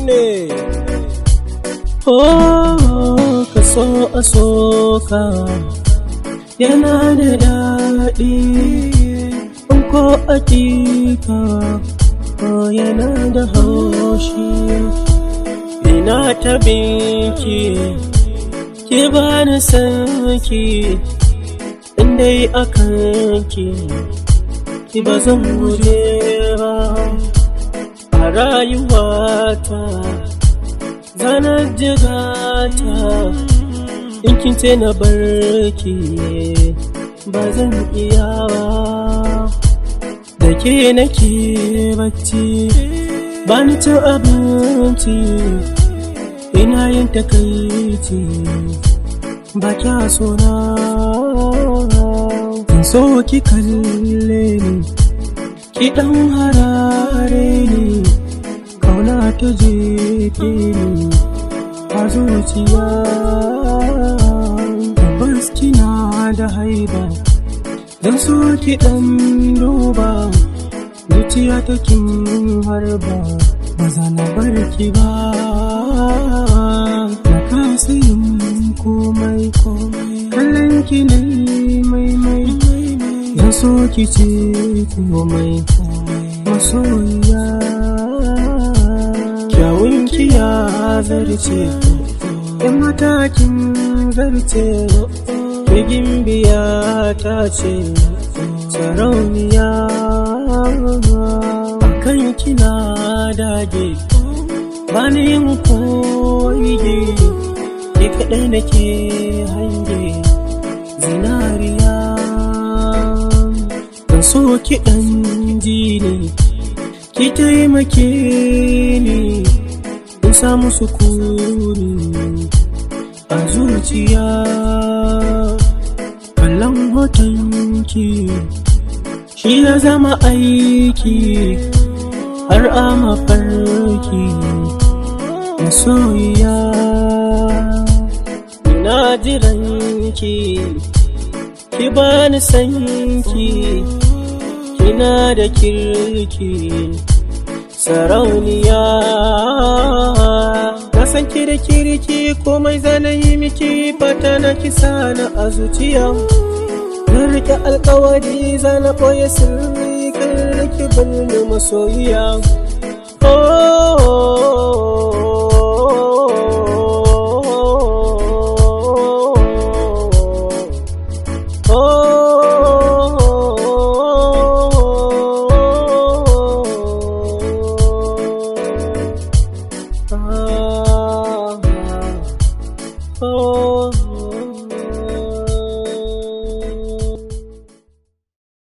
ne. Oh, ka so a soka yana da daɗi, in ko aƙiƙa oh yana da haushi. Ina ta binki ki bani sanki, indai akan ki ba zan guje ba. A rayuwata zanar jigata, in kin ce na barki ba zan iya ba. Da ke nake bacci bani cin abinci, ina yin takaici ba kya so na. In so ki kalle ni, ki dan harare ni, kauna ta jefe ni a zuciya. Tabbas kina da haiba, dan so ki dan duba, zuciya ta kin harba, ba za na bar ki ba. Na kasa yin komai, kallon ki ne mai, dan so ki ce komai masoyiya. Kyawun ki ya zarce, in matakin zarce, bigin biya ta ce sarauniya. Akan kina dage bani yin koyi, ke kaɗai nake hange zinariya. Ban so ki ɗan ji ne, ki taimake ni in samu sukuni a zuciya. Kallon hotonki shi ya zama aiki, har a mafarki masoyiya. Ina jiranki ki bani sanki, kina da kirki sarauniya. Na san ki da kirki, komai zana yi miki fata na kisa na a zuciya. Na rike alkawari zana ɓoye sirri, kan rike birnin masoyiya. Oh,